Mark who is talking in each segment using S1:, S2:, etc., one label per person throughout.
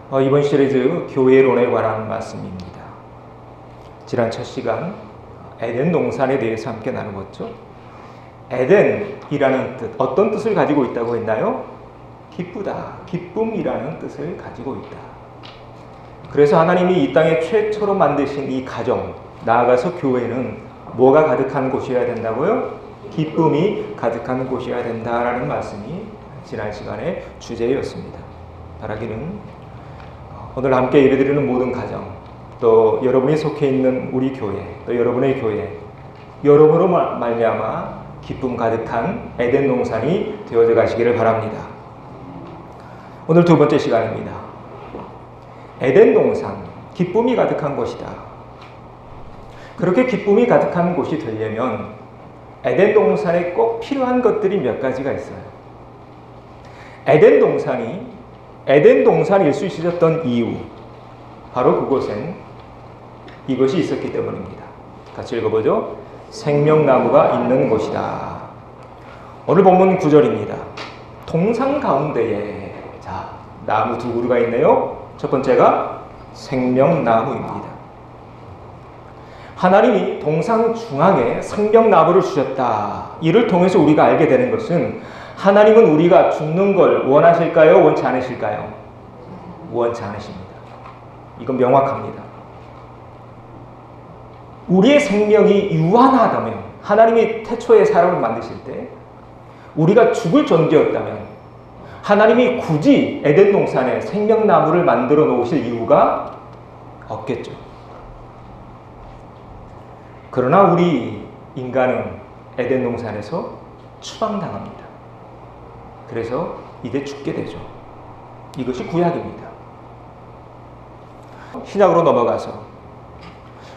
S1: 이번 시리즈 교회론에 관한 말씀입니다. 지난 첫 시간 에덴 동산에 대해서 함께 나누었죠. 에덴이라는 뜻, 어떤 뜻을 가지고 있다고 했나요? 기쁘다, 기쁨이라는 뜻을 가지고 있다. 그래서 하나님이 이 땅에 최초로 만드신 이 가정, 나아가서 교회는 뭐가 가득한 곳이어야 된다고요? 기쁨이 가득한 곳이어야 된다라는 말씀이 지난 시간의 주제였습니다. 바라기는 오늘 함께 예배드리는 모든 가정, 또 여러분이 속해 있는 우리 교회, 또 여러분의 교회, 여러분으로 말미암아 기쁨 가득한 에덴 동산이 되어져 가시기를 바랍니다. 오늘 두 번째 시간입니다. 에덴 동산, 기쁨이 가득한 곳이다. 그렇게 기쁨이 가득한 곳이 되려면 에덴 동산에 꼭 필요한 것들이 몇 가지가 있어요. 에덴 동산일 수 있었던 이유, 바로 그곳엔 이것이 있었기 때문입니다. 같이 읽어보죠. 생명나무가 있는 곳이다. 오늘 본문 9절입니다. 동산 가운데에 나무 두 그루가 있네요. 첫 번째가 생명나무입니다. 하나님이 동산 중앙에 생명나무를 주셨다. 이를 통해서 우리가 알게 되는 것은 하나님은 우리가 죽는 걸 원하실까요? 원치 않으실까요? 원치 않으십니다. 이건 명확합니다. 우리의 생명이 유한하다면, 하나님이 태초에 사람을 만드실 때 우리가 죽을 존재였다면 하나님이 굳이 에덴 동산에 생명나무를 만들어 놓으실 이유가 없겠죠. 그러나 우리 인간은 에덴 동산에서 추방당합니다. 그래서 이제 죽게 되죠. 이것이 구약입니다. 신약으로 넘어가서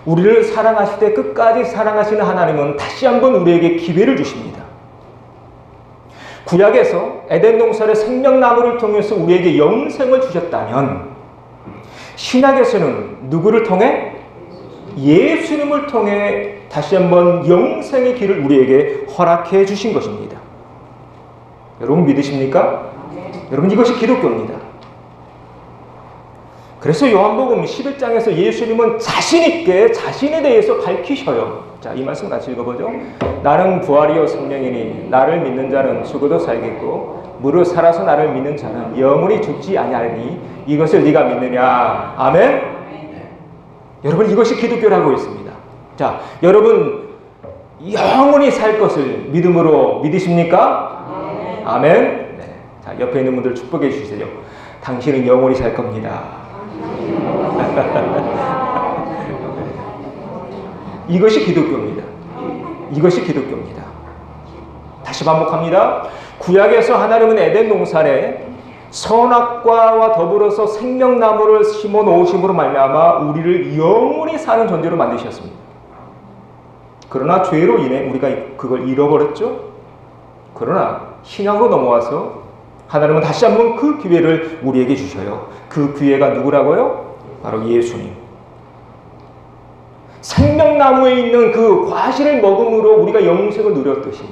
S1: 우리를 사랑하실 때 끝까지 사랑하시는 하나님은 다시 한번 우리에게 기회를 주십니다. 구약에서 에덴 동산의 생명나무를 통해서 우리에게 영생을 주셨다면 신약에서는 누구를 통해? 예수님을 통해 다시 한번 영생의 길을 우리에게 허락해 주신 것입니다. 여러분 믿으십니까? 여러분 이것이 기독교입니다. 그래서 요한복음 11장에서 예수님은 자신있게 자신에 대해서 밝히셔요. 자, 이 말씀 같이 읽어보죠. 나는 부활이요 생명이니 나를 믿는 자는 죽어도 살겠고 무릇 살아서 나를 믿는 자는 영원히 죽지 아니하리니 이것을 네가 믿느냐. 아멘? 네. 여러분 이것이 기독교라고 있습니다. 자, 여러분 영원히 살 것을 믿음으로 믿으십니까? 아멘. 네. 자, 옆에 있는 분들 축복해 주세요. 당신은 영원히 살 겁니다. 이것이 기독교입니다. 이것이 기독교입니다. 다시 반복합니다. 구약에서 하나님은 에덴 동산에 선악과와 더불어서 생명나무를 심어 놓으심으로 말미암아 우리를 영원히 사는 존재로 만드셨습니다. 그러나 죄로 인해 우리가 그걸 잃어버렸죠. 그러나 신약으로 넘어와서 하나님은 다시 한번 그 기회를 우리에게 주셔요. 그 기회가 누구라고요? 바로 예수님. 생명나무에 있는 그 과실을 먹음으로 우리가 영생을 누렸듯이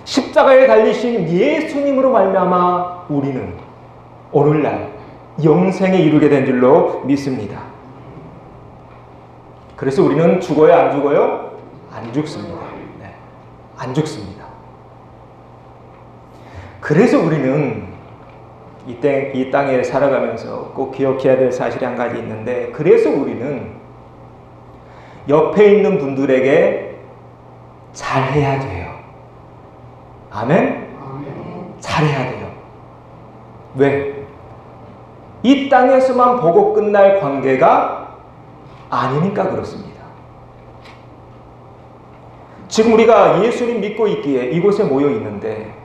S1: 십자가에 달리신 예수님으로 말미암아 우리는 오늘날 영생에 이르게 된 줄로 믿습니다. 그래서 우리는 죽어요? 안 죽어요? 안 죽습니다. 네. 안 죽습니다. 그래서 우리는 이 땅에 살아가면서 꼭 기억해야 될 사실이 한 가지 있는데, 그래서 우리는 옆에 있는 분들에게 잘해야 돼요. 아멘? 잘해야 돼요. 왜? 이 땅에서만 보고 끝날 관계가 아니니까 그렇습니다. 지금 우리가 예수님 믿고 있기에 이곳에 모여 있는데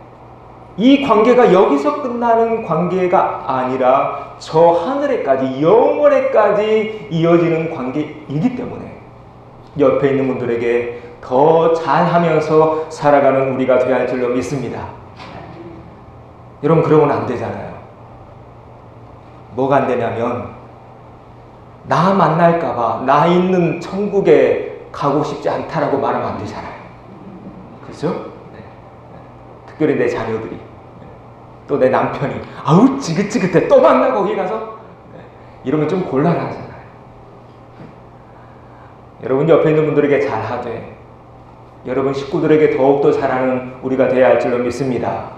S1: 이 관계가 여기서 끝나는 관계가 아니라 저 하늘에까지 영원에까지 이어지는 관계이기 때문에 옆에 있는 분들에게 더 잘하면서 살아가는 우리가 되어야 할 줄로 믿습니다. 여러분 그러면 안 되잖아요. 뭐가 안 되냐면 나 만날까봐 나 있는 천국에 가고 싶지 않다라고 말하면 안 되잖아요. 그렇죠? 특별히 내 자녀들이 또 내 남편이 아우 지긋지긋해 또 만나 거기 가서 이러면 좀 곤란하잖아요. 여러분 옆에 있는 분들에게 잘하되 여러분 식구들에게 더욱더 잘하는 우리가 되어야 할 줄로 믿습니다.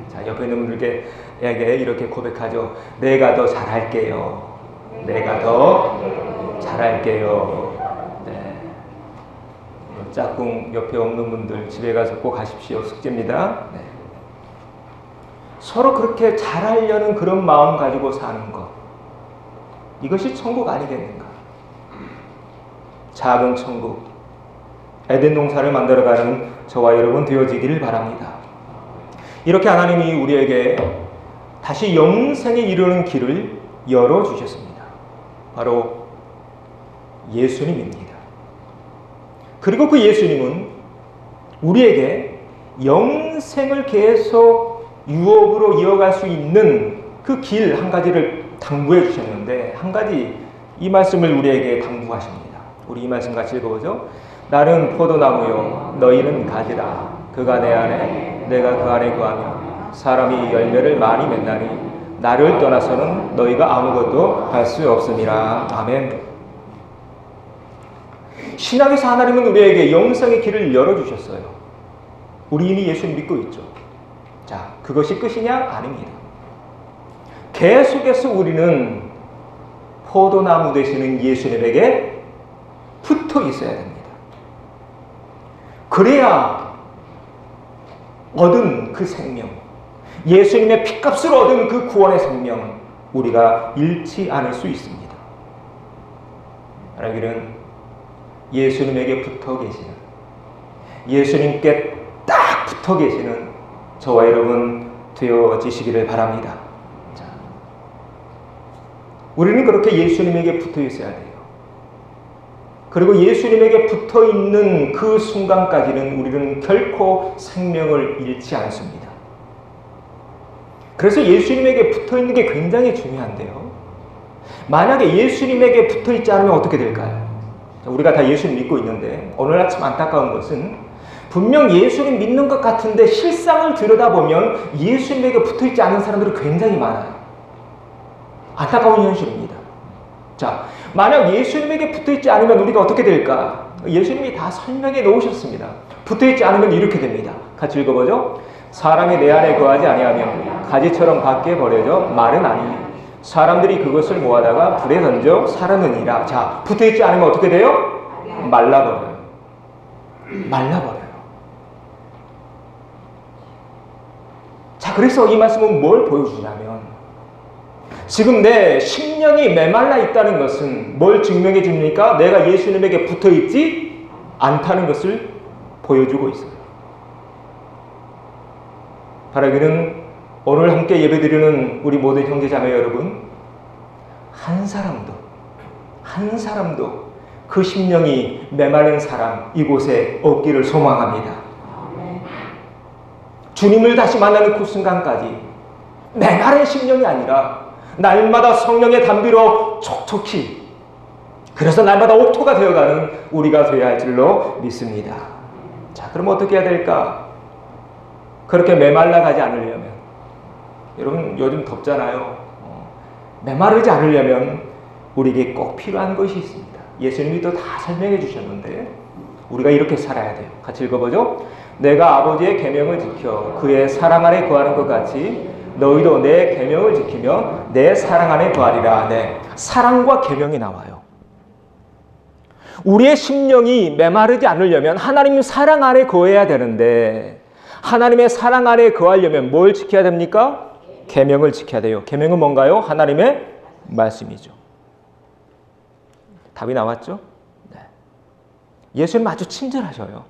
S1: 자, 옆에 있는 분들에게 이렇게 고백하죠. 내가 더 잘할게요. 내가 더 잘할게요. 네. 짝꿍 옆에 없는 분들 집에 가서 꼭 하십시오. 숙제입니다. 네. 서로 그렇게 잘하려는 그런 마음 가지고 사는 것, 이것이 천국 아니겠는가? 작은 천국, 에덴 동산을 만들어가는 저와 여러분 되어지기를 바랍니다. 이렇게 하나님이 우리에게 다시 영생에 이르는 길을 열어주셨습니다. 바로 예수님입니다. 그리고 그 예수님은 우리에게 영생을 계속 유업으로 이어갈 수 있는 그 길 한 가지를 당부해 주셨는데, 한 가지 이 말씀을 우리에게 당부하십니다. 우리 이 말씀 같이 읽어보죠. 나는 포도나무요 너희는 가지라. 그가 내 안에 내가 그 안에 거하며 사람이 열매를 많이 맺나니 나를 떠나서는 너희가 아무것도 할 수 없음이라. 아멘. 신약에서 하나님은 우리에게 영생의 길을 열어주셨어요. 우리 이미 예수님 믿고 있죠. 자, 그것이 끝이냐? 아닙니다. 계속해서 우리는 포도나무 되시는 예수님에게 붙어 있어야 됩니다. 그래야 얻은 그 생명, 예수님의 피값을 얻은 그 구원의 생명, 우리가 잃지 않을 수 있습니다. 알기는 예수님에게 붙어 계시는, 예수님께 딱 붙어 계시는 저와 여러분 되어지시기를 바랍니다. 자, 우리는 그렇게 예수님에게 붙어 있어야 돼요. 그리고 예수님에게 붙어 있는 그 순간까지는 우리는 결코 생명을 잃지 않습니다. 그래서 예수님에게 붙어 있는 게 굉장히 중요한데요. 만약에 예수님에게 붙어 있지 않으면 어떻게 될까요? 우리가 다 예수님 믿고 있는데 오늘 아침 안타까운 것은 분명 예수님 믿는 것 같은데 실상을 들여다보면 예수님에게 붙어 있지 않은 사람들이 굉장히 많아요. 안타까운 현실입니다. 자, 만약 예수님에게 붙어 있지 않으면 우리가 어떻게 될까? 예수님이 다 설명해 놓으셨습니다. 붙어 있지 않으면 이렇게 됩니다. 같이 읽어보죠. 사람이 내 안에 거하지 아니하면 가지처럼 밖에 버려져 말은 아니니 사람들이 그것을 모아다가 불에 던져 사르느니라. 자, 붙어 있지 않으면 어떻게 돼요? 말라버려요. 말라버려요. 자, 그래서 이 말씀은 뭘 보여주냐면 지금 내 심령이 메말라 있다는 것은 뭘 증명해 줍니까? 내가 예수님에게 붙어 있지 않다는 것을 보여주고 있어요. 바라기는 오늘 함께 예배드리는 우리 모든 형제자매 여러분, 한 사람도 그 심령이 메마른 사람 이곳에 없기를 소망합니다. 주님을 다시 만나는 그 순간까지 메마른 심령이 아니라 날마다 성령의 담비로 촉촉히, 그래서 날마다 옥토가 되어가는 우리가 되어야 할 줄로 믿습니다. 자, 그럼 어떻게 해야 될까? 그렇게 메말라 가지 않으려면, 여러분 요즘 덥잖아요. 메마르지 않으려면 우리에게 꼭 필요한 것이 있습니다. 예수님이 또 다 설명해 주셨는데 우리가 이렇게 살아야 돼요. 같이 읽어보죠. 내가 아버지의 계명을 지켜 그의 사랑 안에 거하는 것 같이 너희도 내 계명을 지키며 내 사랑 안에 거하리라. 네, 사랑과 계명이 나와요. 우리의 심령이 메마르지 않으려면 하나님 사랑 안에 거해야 되는데, 하나님의 사랑 안에 거하려면 뭘 지켜야 됩니까? 계명을 지켜야 돼요. 계명은 뭔가요? 하나님의 말씀이죠. 답이 나왔죠? 네. 예수님 아주 친절하셔요.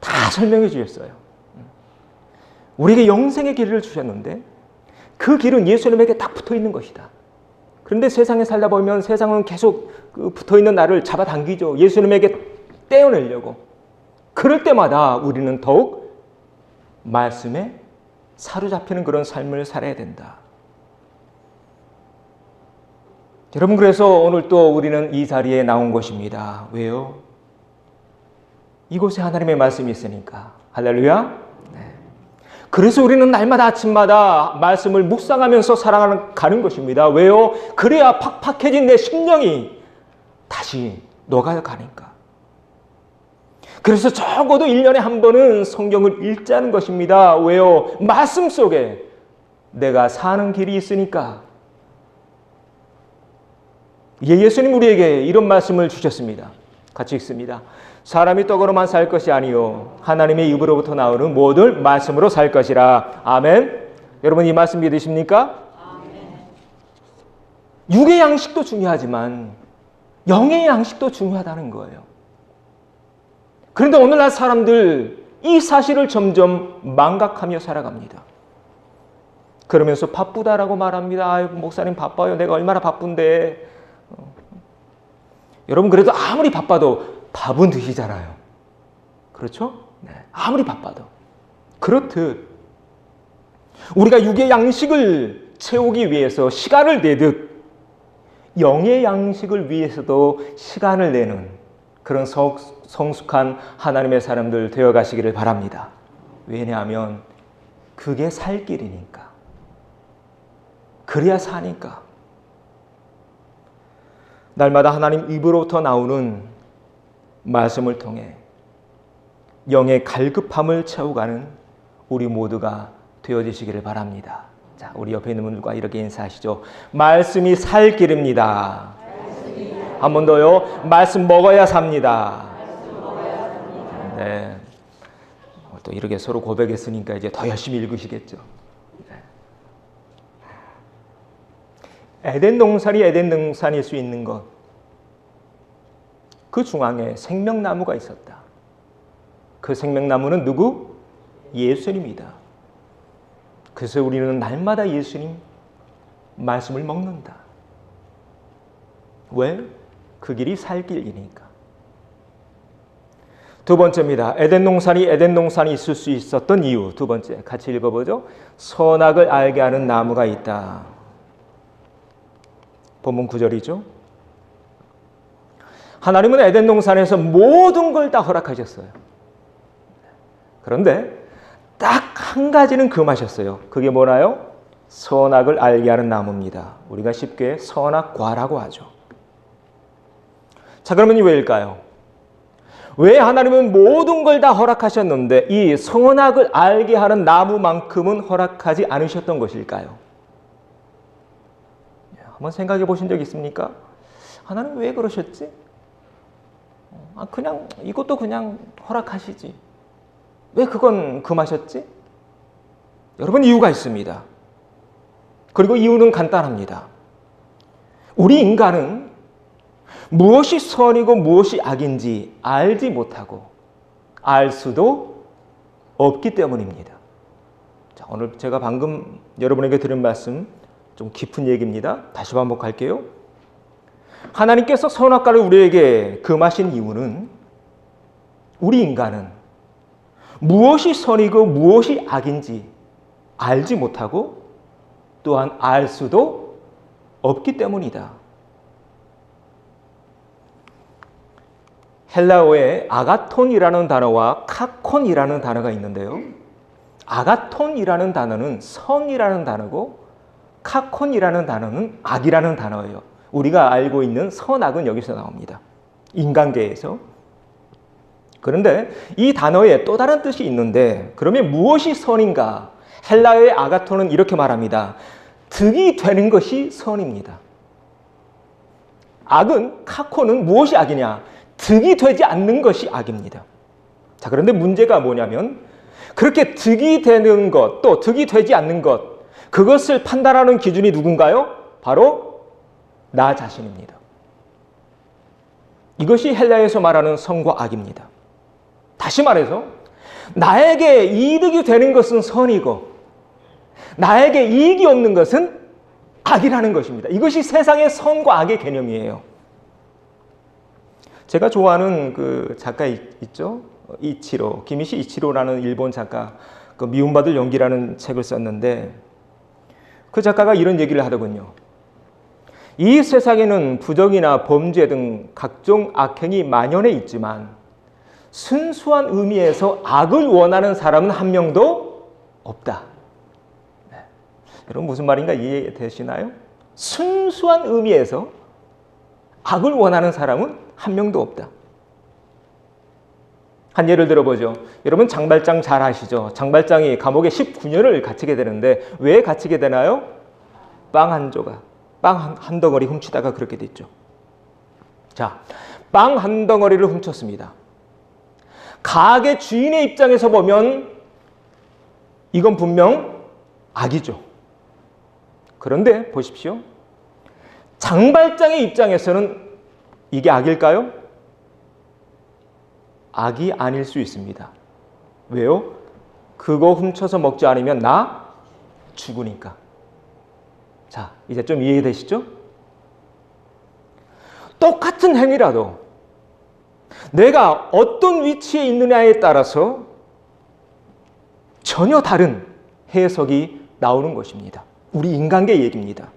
S1: 다 설명해 주셨어요. 우리에게 영생의 길을 주셨는데 그 길은 예수님에게 딱 붙어 있는 것이다. 그런데 세상에 살다 보면 세상은 계속 그 붙어 있는 나를 잡아당기죠. 예수님에게 떼어내려고. 그럴 때마다 우리는 더욱 말씀에 사로잡히는 그런 삶을 살아야 된다. 여러분, 그래서 오늘 또 우리는 이 자리에 나온 것입니다. 왜요? 이곳에 하나님의 말씀이 있으니까. 할렐루야. 네. 그래서 우리는 날마다 아침마다 말씀을 묵상하면서 살아가는 것입니다. 왜요? 그래야 팍팍해진 내 심령이 다시 녹아가니까. 그래서 적어도 1년에 한 번은 성경을 읽자는 것입니다. 왜요? 말씀 속에 내가 사는 길이 있으니까. 예수님 우리에게 이런 말씀을 주셨습니다. 같이 읽습니다. 사람이 떡으로만 살 것이 아니요 하나님의 입으로부터 나오는 모든 말씀으로 살 것이라. 아멘. 여러분 이 말씀 믿으십니까? 아멘. 육의 양식도 중요하지만 영의 양식도 중요하다는 거예요. 그런데 오늘날 사람들 이 사실을 점점 망각하며 살아갑니다. 그러면서 바쁘다라고 말합니다. 아이고, 목사님 바빠요. 내가 얼마나 바쁜데. 여러분 그래도 아무리 바빠도 밥은 드시잖아요. 그렇죠? 네. 아무리 바빠도. 그렇듯 우리가 육의 양식을 채우기 위해서 시간을 내듯 영의 양식을 위해서도 시간을 내는 그런 성숙한 하나님의 사람들 되어 가시기를 바랍니다. 왜냐하면 그게 살 길이니까. 그래야 사니까. 날마다 하나님 입으로부터 나오는 말씀을 통해 영의 갈급함을 채워가는 우리 모두가 되어지시기를 바랍니다. 자, 우리 옆에 있는 분들과 이렇게 인사하시죠. 말씀이 살 길입니다. 한 번 더요. 말씀 먹어야 삽니다. 네. 또 이렇게 서로 고백했으니까 이제 더 열심히 읽으시겠죠. 에덴 동산일 수 있는 것. 그 중앙에 생명나무가 있었다. 그 생명나무는 누구? 예수님이다. 그래서 우리는 날마다 예수님 말씀을 먹는다. 왜? 그 길이 살 길이니까. 두 번째입니다. 에덴 동산이 있을 수 있었던 이유. 두 번째 같이 읽어보죠. 선악을 알게 하는 나무가 있다. 본문 9절이죠. 하나님은 에덴 동산에서 모든 걸 다 허락하셨어요. 그런데 딱 한 가지는 금하셨어요. 그게 뭐나요? 선악을 알게 하는 나무입니다. 우리가 쉽게 선악과라고 하죠. 자, 그러면 왜일까요? 왜 하나님은 모든 걸 다 허락하셨는데 이 선악을 알게 하는 나무만큼은 허락하지 않으셨던 것일까요? 한번 생각해 보신 적 있습니까? 하나님 왜 그러셨지? 그냥 이것도 그냥 허락하시지. 왜 그건 금하셨지? 여러분 이유가 있습니다. 그리고 이유는 간단합니다. 우리 인간은 무엇이 선이고 무엇이 악인지 알지 못하고 알 수도 없기 때문입니다. 자, 오늘 제가 방금 여러분에게 드린 말씀 좀 깊은 얘기입니다. 다시 반복할게요. 하나님께서 선악과를 우리에게 금하신 이유는 우리 인간은 무엇이 선이고 무엇이 악인지 알지 못하고 또한 알 수도 없기 때문이다. 헬라어에 아가톤이라는 단어와 카콘이라는 단어가 있는데요. 아가톤이라는 단어는 선이라는 단어고 카콘이라는 단어는 악이라는 단어예요. 우리가 알고 있는 선악은 여기서 나옵니다. 인간계에서. 그런데 이 단어에 또 다른 뜻이 있는데 그러면 무엇이 선인가? 헬라어의 아가톤은 이렇게 말합니다. 득이 되는 것이 선입니다. 악은, 카콘은 무엇이 악이냐? 득이 되지 않는 것이 악입니다. 자, 그런데 문제가 뭐냐면 그렇게 득이 되는 것, 또 득이 되지 않는 것, 그것을 판단하는 기준이 누군가요? 바로 나 자신입니다. 이것이 헬라에서 말하는 선과 악입니다. 다시 말해서 나에게 이득이 되는 것은 선이고 나에게 이익이 없는 것은 악이라는 것입니다. 이것이 세상의 선과 악의 개념이에요. 제가 좋아하는 그 작가 있죠? 이치로, 기미시 이치로라는 일본 작가, 그 미움받을 용기라는 책을 썼는데 그 작가가 이런 얘기를 하더군요. 이 세상에는 부정이나 범죄 등 각종 악행이 만연해 있지만 순수한 의미에서 악을 원하는 사람은 한 명도 없다. 네. 여러분 무슨 말인가 이해되시나요? 순수한 의미에서 악을 원하는 사람은 한 명도 없다. 한 예를 들어보죠. 여러분 장발장 잘 아시죠? 장발장이 감옥에 19년을 갇히게 되는데 왜 갇히게 되나요? 빵 한 조각, 빵 한 덩어리 훔치다가 그렇게 됐죠. 자, 빵 한 덩어리를 훔쳤습니다. 가게 주인의 입장에서 보면 이건 분명 악이죠. 그런데 보십시오. 장발장의 입장에서는 이게 악일까요? 악이 아닐 수 있습니다. 왜요? 그거 훔쳐서 먹지 않으면 나 죽으니까. 자, 이제 좀 이해되시죠? 똑같은 행위라도 내가 어떤 위치에 있느냐에 따라서 전혀 다른 해석이 나오는 것입니다. 우리 인간계 얘기입니다.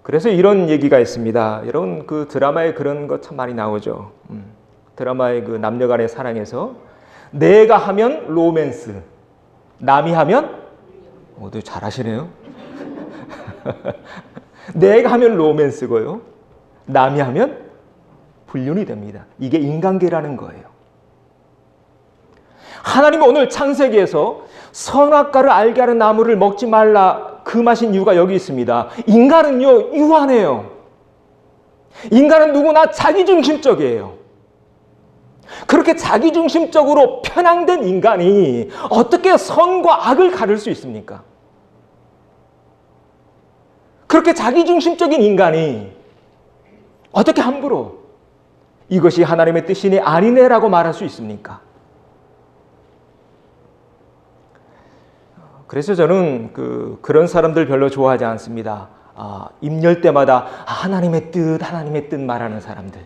S1: 그래서 이런 얘기가 있습니다. 여러분 그 드라마에 그런 거 참 많이 나오죠. 드라마의 그 남녀 간의 사랑에서 내가 하면 로맨스, 남이 하면 모두 잘하시네요. 내가 하면 로맨스고요. 남이 하면 불륜이 됩니다. 이게 인간계라는 거예요. 하나님은 오늘 창세기에서 선악과를 알게 하는 나무를 먹지 말라 그 마신 이유가 여기 있습니다. 인간은요 유한해요. 인간은 누구나 자기중심적이에요. 그렇게 자기중심적으로 편향된 인간이 어떻게 선과 악을 가릴 수 있습니까? 그렇게 자기중심적인 인간이 어떻게 함부로 이것이 하나님의 뜻이니 아니네라고 말할 수 있습니까? 그래서 저는 그런 사람들 별로 좋아하지 않습니다. 임열 때마다 하나님의 뜻 말하는 사람들.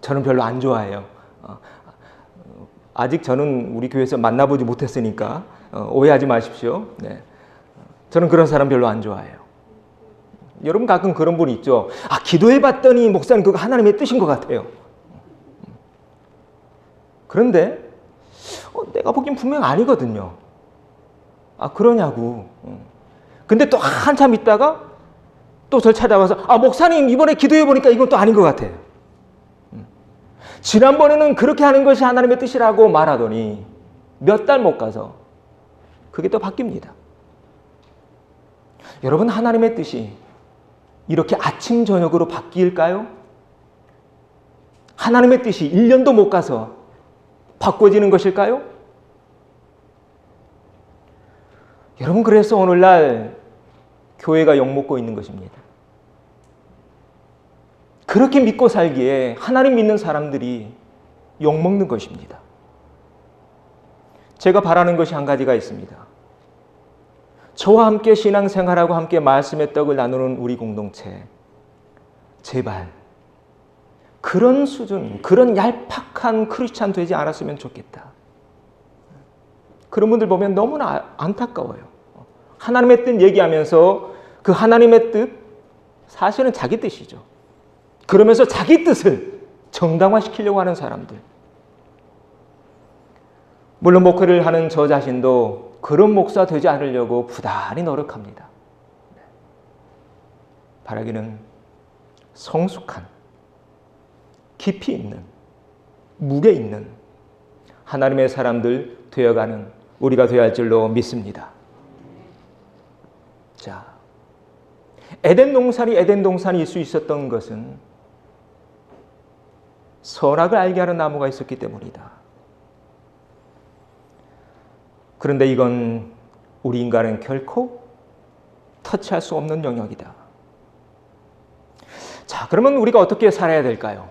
S1: 저는 별로 안 좋아해요. 아직 저는 우리 교회에서 만나보지 못했으니까 오해하지 마십시오. 네. 저는 그런 사람 별로 안 좋아해요. 여러분 가끔 그런 분 있죠. 기도해봤더니 목사님 그거 하나님의 뜻인 것 같아요. 그런데 내가 보기엔 분명 아니거든요. 그러냐고. 근데 또 한참 있다가 또 절 찾아와서 목사님 이번에 기도해보니까 이건 또 아닌 것 같아요. 지난번에는 그렇게 하는 것이 하나님의 뜻이라고 말하더니 몇 달 못 가서 그게 또 바뀝니다. 여러분 하나님의 뜻이 이렇게 아침 저녁으로 바뀔까요? 하나님의 뜻이 1년도 못 가서 바꿔지는 것일까요? 여러분 그래서 오늘날 교회가 욕먹고 있는 것입니다. 그렇게 믿고 살기에 하나님 믿는 사람들이 욕먹는 것입니다. 제가 바라는 것이 한 가지가 있습니다. 저와 함께 신앙생활하고 함께 말씀의 떡을 나누는 우리 공동체, 제발 그런 수준, 그런 얄팍한 크리스찬 되지 않았으면 좋겠다. 그런 분들 보면 너무나 안타까워요. 하나님의 뜻 얘기하면서 그 하나님의 뜻 사실은 자기 뜻이죠. 그러면서 자기 뜻을 정당화시키려고 하는 사람들. 물론 목회를 하는 저 자신도 그런 목사 되지 않으려고 부단히 노력합니다. 바라기는 성숙한, 깊이 있는, 무게 있는 하나님의 사람들 되어가는 우리가 되어야 할 줄로 믿습니다. 자, 에덴 동산이 있을 수 있었던 것은 선악을 알게 하는 나무가 있었기 때문이다. 그런데 이건 우리 인간은 결코 터치할 수 없는 영역이다. 자, 그러면 우리가 어떻게 살아야 될까요?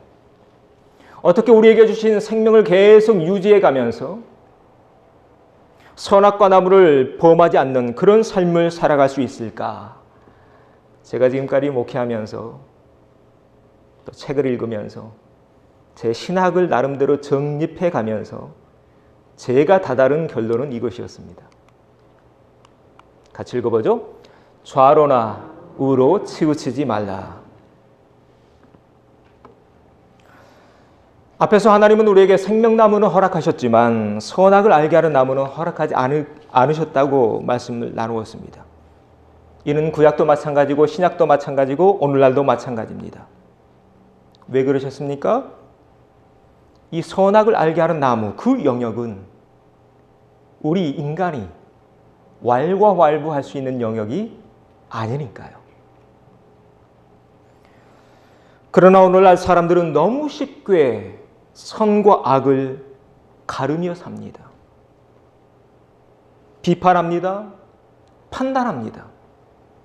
S1: 어떻게 우리에게 주신 생명을 계속 유지해 가면서 선악과 나무를 범하지 않는 그런 삶을 살아갈 수 있을까? 제가 지금까지 목회하면서 또 책을 읽으면서 제 신학을 나름대로 정립해 가면서 제가 다다른 결론은 이것이었습니다. 같이 읽어보죠. 좌로나 우로 치우치지 말라. 앞에서 하나님은 우리에게 생명나무는 허락하셨지만 선악을 알게 하는 나무는 허락하지 않으셨다고 말씀을 나누었습니다. 이는 구약도 마찬가지고 신약도 마찬가지고 오늘날도 마찬가지입니다. 왜 그러셨습니까? 이 선악을 알게 하는 나무, 그 영역은 우리 인간이 왈가왈부할 수 있는 영역이 아니니까요. 그러나 오늘날 사람들은 너무 쉽게 선과 악을 가르며 삽니다. 비판합니다. 판단합니다.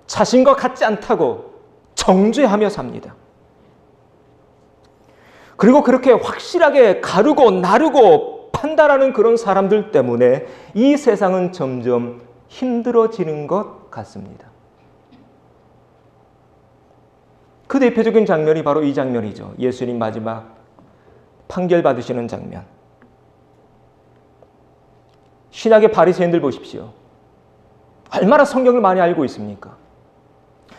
S1: 자신과 같지 않다고 정죄하며 삽니다. 그리고 그렇게 확실하게 가르고 나르고 판단하는 그런 사람들 때문에 이 세상은 점점 힘들어지는 것 같습니다. 그 대표적인 장면이 바로 이 장면이죠. 예수님 마지막 판결받으시는 장면. 신약의 바리새인들 보십시오. 얼마나 성경을 많이 알고 있습니까?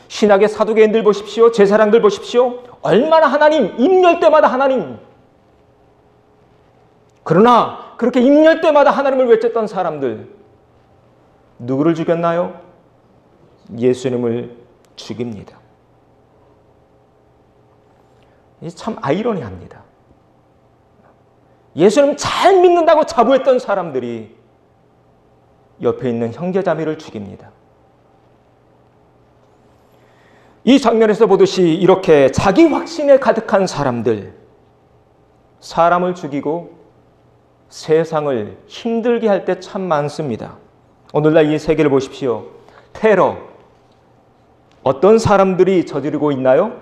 S1: 신약의 사두개인들 보십시오. 제사장들 보십시오. 얼마나 하나님, 임열 때마다 하나님. 그러나 그렇게 임열 때마다 하나님을 외쳤던 사람들, 누구를 죽였나요? 예수님을 죽입니다. 이게 참 아이러니합니다. 예수님 잘 믿는다고 자부했던 사람들이 옆에 있는 형제자매를 죽입니다. 이 장면에서 보듯이 이렇게 자기 확신에 가득한 사람들, 사람을 죽이고 세상을 힘들게 할 때 참 많습니다. 오늘날 이 세계를 보십시오. 테러, 어떤 사람들이 저지르고 있나요?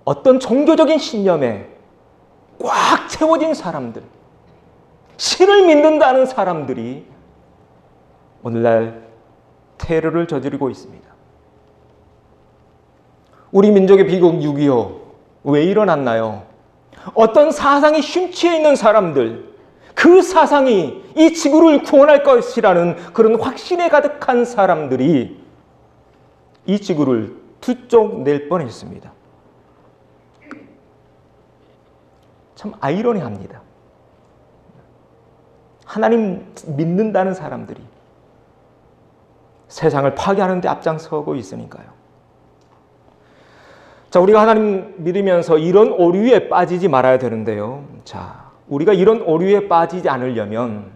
S1: 어떤 종교적인 신념에 꽉 채워진 사람들, 신을 믿는다는 사람들이 오늘날 테러를 저지르고 있습니다. 우리 민족의 비극 6.25 왜 일어났나요? 어떤 사상이 심취해 있는 사람들, 그 사상이 이 지구를 구원할 것이라는 그런 확신에 가득한 사람들이 이 지구를 두 쪽 낼 뻔했습니다. 참 아이러니합니다. 하나님 믿는다는 사람들이 세상을 파괴하는 데 앞장서고 있으니까요. 자, 우리가 하나님 믿으면서 이런 오류에 빠지지 말아야 되는데요. 자, 우리가 이런 오류에 빠지지 않으려면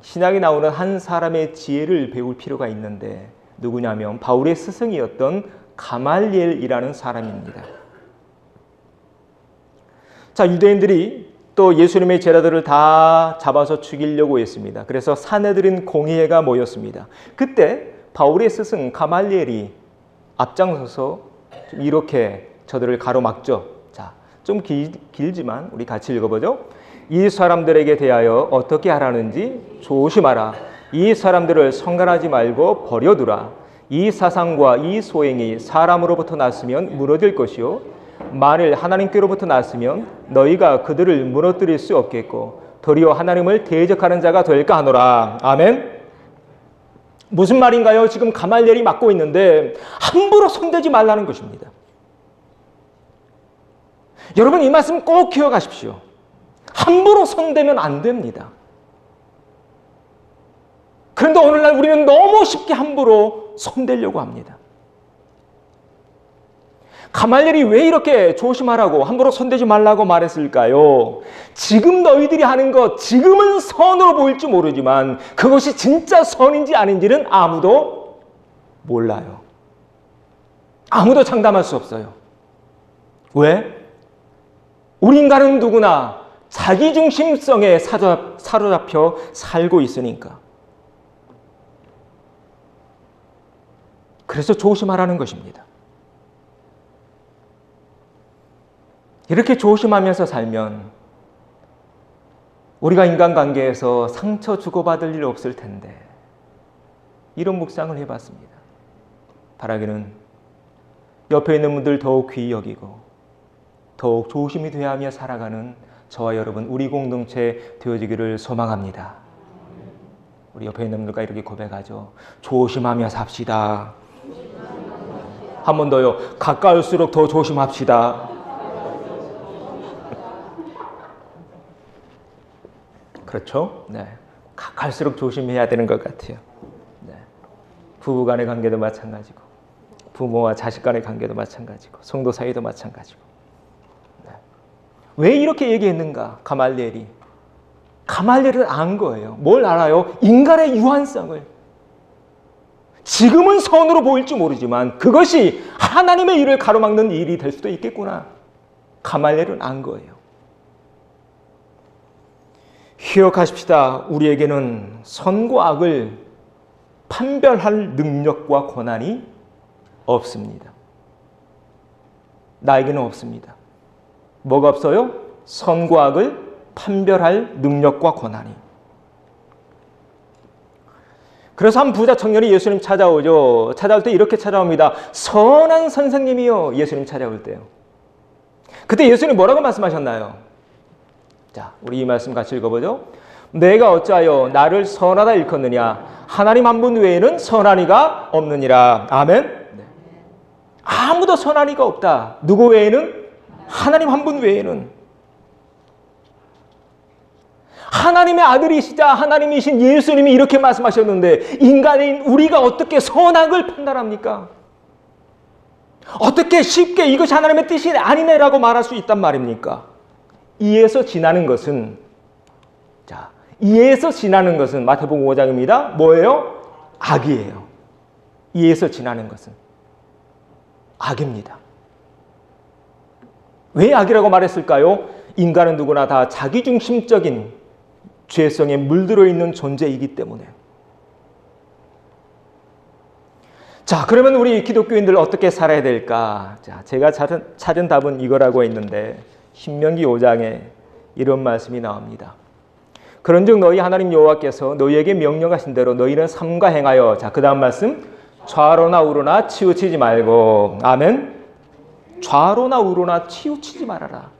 S1: 신약에 나오는 한 사람의 지혜를 배울 필요가 있는데 누구냐면 바울의 스승이었던 가말리엘이라는 사람입니다. 자, 유대인들이 또 예수님의 제자들을 다 잡아서 죽이려고 했습니다. 그래서 사내들인 공회가 모였습니다. 그때 바울의 스승 가말리엘이 앞장서서 이렇게 저들을 가로막죠. 자, 좀 길지만 우리 같이 읽어보죠. 이 사람들에게 대하여 어떻게 하라는지 조심하라. 이 사람들을 성간하지 말고 버려두라. 이 사상과 이 소행이 사람으로부터 났으면 무너질 것이요 만일 하나님께로부터 났으면 너희가 그들을 무너뜨릴 수 없겠고 도리어 하나님을 대적하는 자가 될까 하노라. 아멘. 무슨 말인가요? 지금 가말리엘이 맡고 있는데 함부로 손대지 말라는 것입니다. 여러분, 이 말씀 꼭 기억하십시오. 함부로 손대면 안 됩니다. 그런데 오늘날 우리는 너무 쉽게 함부로 손대려고 합니다. 가말리엘이 왜 이렇게 조심하라고 함부로 손대지 말라고 말했을까요? 지금 너희들이 하는 것, 지금은 선으로 보일지 모르지만 그것이 진짜 선인지 아닌지는 아무도 몰라요. 아무도 장담할 수 없어요. 왜? 우리 인간은 누구나 자기중심성에 사로잡혀 살고 있으니까. 그래서 조심하라는 것입니다. 이렇게 조심하면서 살면 우리가 인간관계에서 상처 주고받을 일 없을 텐데 이런 묵상을 해봤습니다. 바라기는 옆에 있는 분들 더욱 귀히 여기고 더욱 조심히 대하며 살아가는 저와 여러분 우리 공동체 되어지기를 소망합니다. 우리 옆에 있는 분들과 이렇게 고백하죠. 조심하며 삽시다. 한 번 더요. 가까울수록 더 조심합시다. 그렇죠? 네. 갈수록 조심해야 되는 것 같아요. 네. 부부 간의 관계도 마찬가지고, 부모와 자식 간의 관계도 마찬가지고, 성도 사이도 마찬가지고. 네. 왜 이렇게 얘기했는가? 가말리엘이. 가말리엘을 안 거예요. 뭘 알아요? 인간의 유한성을. 지금은 선으로 보일지 모르지만 그것이 하나님의 일을 가로막는 일이 될 수도 있겠구나. 가말리엘은 안 거예요. 기억하십시다. 우리에게는 선과 악을 판별할 능력과 권한이 없습니다. 나에게는 없습니다. 뭐가 없어요? 선과 악을 판별할 능력과 권한이. 그래서 한 부자 청년이 예수님 찾아오죠. 찾아올 때 이렇게 찾아옵니다. 선한 선생님이요. 예수님 찾아올 때요. 그때 예수님 뭐라고 말씀하셨나요? 자, 우리 이 말씀 같이 읽어보죠. 내가 어찌하여 나를 선하다 일컫느냐? 하나님 한 분 외에는 선한 이가 없느니라. 아멘. 네. 아무도 선한 이가 없다. 누구 외에는? 하나님 한 분 외에는. 하나님의 아들이시자 하나님이신 예수님이 이렇게 말씀하셨는데 인간인 우리가 어떻게 선악을 판단합니까? 어떻게 쉽게 이것이 하나님의 뜻이 아니네라고 말할 수 있단 말입니까? 이에서 지나는 것은, 자, 이에서 지나는 것은 마태복음 5장입니다. 뭐예요? 악이에요. 이에서 지나는 것은 악입니다. 왜 악이라고 말했을까요? 인간은 누구나 다 자기중심적인 죄성에 물들어 있는 존재이기 때문에. 자, 그러면 우리 기독교인들 어떻게 살아야 될까? 자, 제가 찾은 답은 이거라고 했는데 신명기 5장에 이런 말씀이 나옵니다. 그런즉 너희 하나님 여호와께서 너희에게 명령하신 대로 너희는 삼가 행하여, 자, 그 다음 말씀, 좌로나 우로나 치우치지 말고, 아멘. 좌로나 우로나 치우치지 말아라.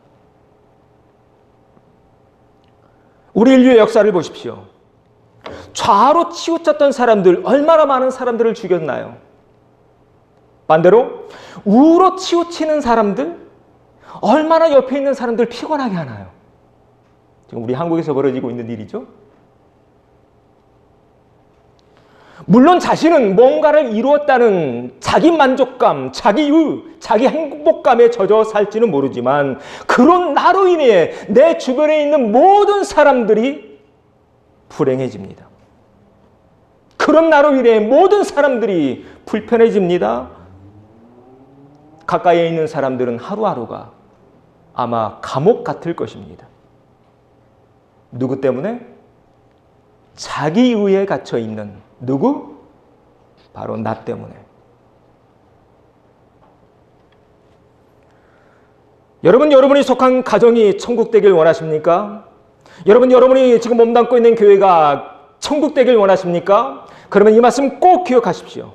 S1: 우리 인류의 역사를 보십시오. 좌로 치우쳤던 사람들, 얼마나 많은 사람들을 죽였나요? 반대로 우로 치우치는 사람들, 얼마나 옆에 있는 사람들 피곤하게 하나요? 지금 우리 한국에서 벌어지고 있는 일이죠. 물론 자신은 뭔가를 이루었다는 자기 만족감, 자기 행복감에 젖어 살지는 모르지만 그런 나로 인해 내 주변에 있는 모든 사람들이 불행해집니다. 그런 나로 인해 모든 사람들이 불편해집니다. 가까이에 있는 사람들은 하루하루가 아마 감옥 같을 것입니다. 누구 때문에? 자기의에 갇혀 있는 누구? 바로 나 때문에. 여러분이 속한 가정이 천국 되길 원하십니까? 여러분이 지금 몸담고 있는 교회가 천국 되길 원하십니까? 그러면 이 말씀 꼭 기억하십시오.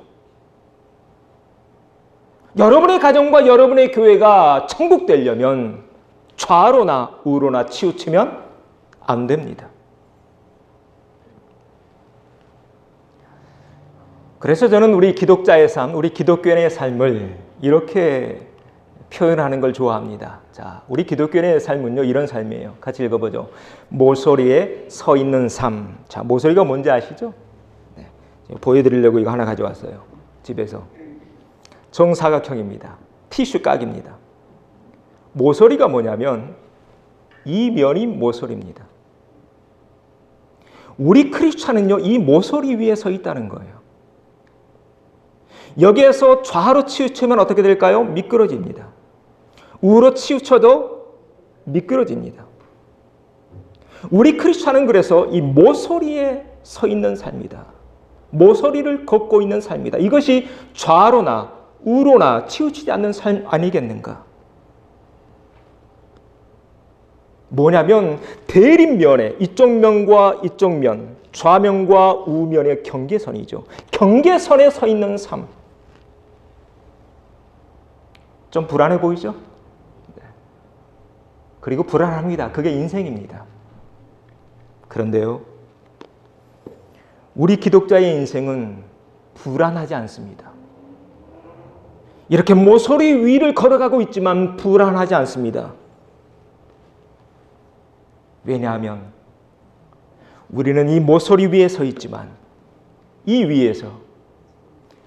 S1: 여러분의 가정과 여러분의 교회가 천국 되려면 좌로나 우로나 치우치면 안 됩니다. 그래서 저는 우리 기독자의 삶, 우리 기독교인의 삶을 이렇게 표현하는 걸 좋아합니다. 자, 우리 기독교인의 삶은요, 이런 삶이에요. 같이 읽어보죠. 모서리에 서 있는 삶. 자, 모서리가 뭔지 아시죠? 네, 보여드리려고 이거 하나 가져왔어요. 집에서. 정사각형입니다. 티슈 각입니다. 모서리가 뭐냐면 이 면이 모서리입니다. 우리 크리스찬은요, 이 모서리 위에 서 있다는 거예요. 여기에서 좌로 치우치면 어떻게 될까요? 미끄러집니다. 우로 치우쳐도 미끄러집니다. 우리 크리스찬은 그래서 이 모서리에 서 있는 삶이다. 모서리를 걷고 있는 삶이다. 이것이 좌로나 우로나 치우치지 않는 삶 아니겠는가? 뭐냐면 대립면에 이쪽 면과 이쪽 면, 좌면과 우면의 경계선이죠. 경계선에 서 있는 삶. 좀 불안해 보이죠? 네. 그리고 불안합니다. 그게 인생입니다. 그런데요, 우리 기독자의 인생은 불안하지 않습니다. 이렇게 모서리 위를 걸어가고 있지만 불안하지 않습니다. 왜냐하면 우리는 이 모서리 위에 서 있지만 이 위에서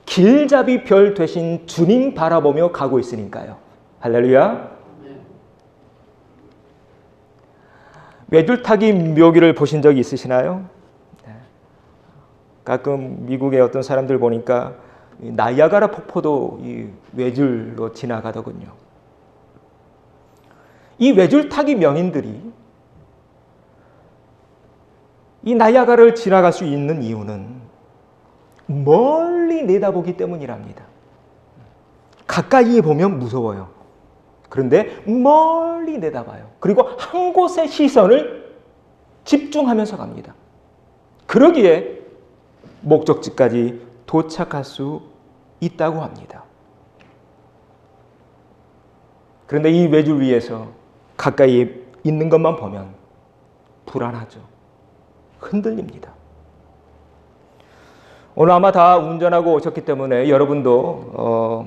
S1: 길잡이 별 되신 주님 바라보며 가고 있으니까요. 할렐루야. 외줄타기 묘기를 보신 적이 있으시나요? 가끔 미국의 어떤 사람들 보니까 나이아가라 폭포도 이 외줄로 지나가더군요. 이 외줄타기 명인들이 이 나이아가라를 지나갈 수 있는 이유는 멀리 내다보기 때문이랍니다. 가까이에 보면 무서워요. 그런데 멀리 내다봐요. 그리고 한 곳에 시선을 집중하면서 갑니다. 그러기에 목적지까지 도착할 수 있다고 합니다. 그런데 이 외줄 위에서 가까이 있는 것만 보면 불안하죠. 흔들립니다. 오늘 아마 다 운전하고 오셨기 때문에 여러분도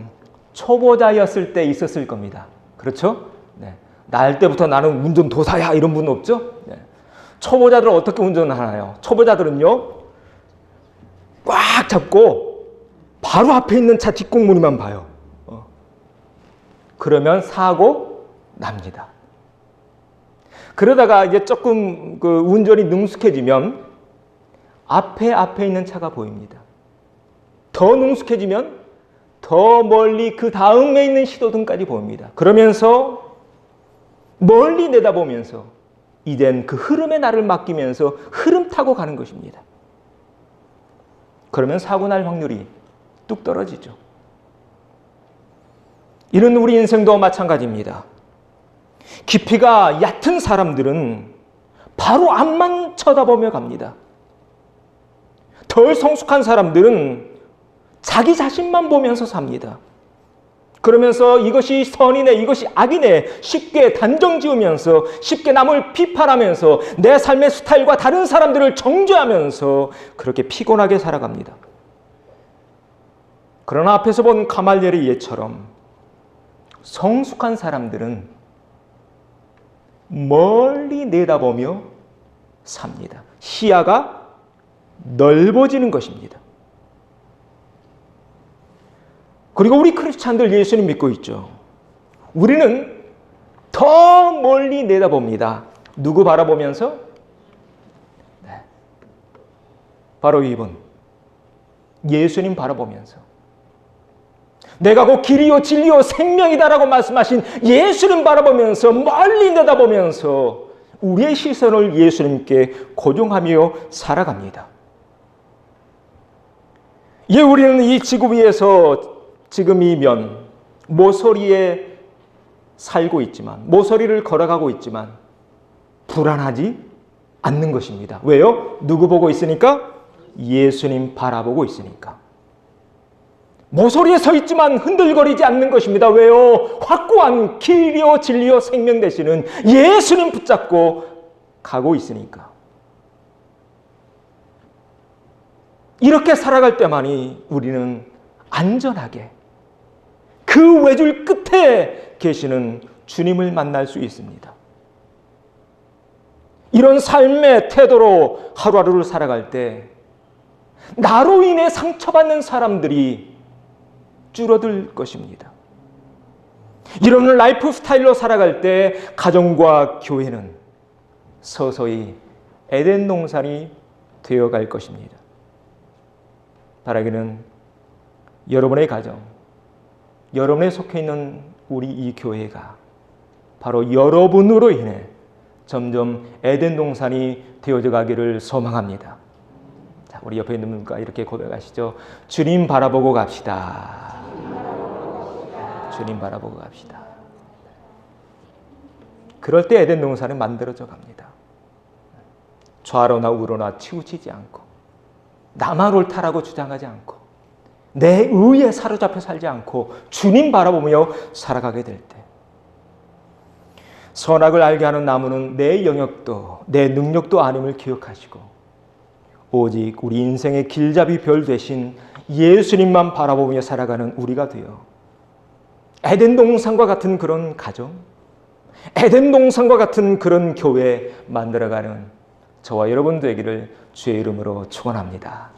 S1: 초보자였을 때 있었을 겁니다. 그렇죠? 네. 날 때부터 나는 운전 도사야 이런 분 없죠? 네. 초보자들은 어떻게 운전하나요? 초보자들은요, 꽉 잡고 바로 앞에 있는 차 뒷공무니만 봐요. 그러면 사고 납니다. 그러다가 이제 조금 그 운전이 능숙해지면 앞에 있는 차가 보입니다. 더 능숙해지면 더 멀리 그 다음에 있는 신호등까지 보입니다. 그러면서 멀리 내다보면서 이젠 그 흐름에 나를 맡기면서 흐름 타고 가는 것입니다. 그러면 사고 날 확률이 뚝 떨어지죠. 이런 우리 인생도 마찬가지입니다. 깊이가 얕은 사람들은 바로 앞만 쳐다보며 갑니다. 덜 성숙한 사람들은 자기 자신만 보면서 삽니다. 그러면서 이것이 선이네, 이것이 악이네 쉽게 단정 지으면서 쉽게 남을 비판하면서 내 삶의 스타일과 다른 사람들을 정죄하면서 그렇게 피곤하게 살아갑니다. 그러나 앞에서 본 가말리엘의 예처럼 성숙한 사람들은 멀리 내다보며 삽니다. 시야가 넓어지는 것입니다. 그리고 우리 크리스찬들 예수님 믿고 있죠. 우리는 더 멀리 내다봅니다. 누구 바라보면서? 네. 바로 이분. 예수님 바라보면서. 내가 곧 길이요 진리요 생명이다라고 말씀하신 예수님 바라보면서 멀리 내다보면서 우리의 시선을 예수님께 고정하며 살아갑니다. 예, 우리는 이 지구 위에서 지금이면 모서리에 살고 있지만, 모서리를 걸어가고 있지만 불안하지 않는 것입니다. 왜요? 누구 보고 있으니까? 예수님 바라보고 있으니까. 모서리에 서 있지만 흔들거리지 않는 것입니다. 왜요? 확고한 길이요 진리요 생명 되시는 예수님 붙잡고 가고 있으니까. 이렇게 살아갈 때만이 우리는 안전하게 그 외줄 끝에 계시는 주님을 만날 수 있습니다. 이런 삶의 태도로 하루하루를 살아갈 때 나로 인해 상처받는 사람들이 줄어들 것입니다. 이런 라이프 스타일로 살아갈 때 가정과 교회는 서서히 에덴 동산이 되어갈 것입니다. 바라기는 여러분의 가정, 여러분에 속해 있는 우리 이 교회가 바로 여러분으로 인해 점점 에덴 동산이 되어져 가기를 소망합니다. 자, 우리 옆에 있는 분과 이렇게 고백하시죠. 주님 바라보고 갑시다. 주님 바라보고 갑시다. 그럴 때 에덴 동산은 만들어져 갑니다. 좌로나 우로나 치우치지 않고 나만 옳다라고 주장하지 않고 내 의에 사로잡혀 살지 않고 주님 바라보며 살아가게 될 때 선악을 알게 하는 나무는 내 영역도 내 능력도 아님을 기억하시고 오직 우리 인생의 길잡이 별 되신 예수님만 바라보며 살아가는 우리가 되어 에덴 동산과 같은 그런 가정, 에덴 동산과 같은 그런 교회 만들어가는 저와 여러분 되기를 주의 이름으로 축원합니다.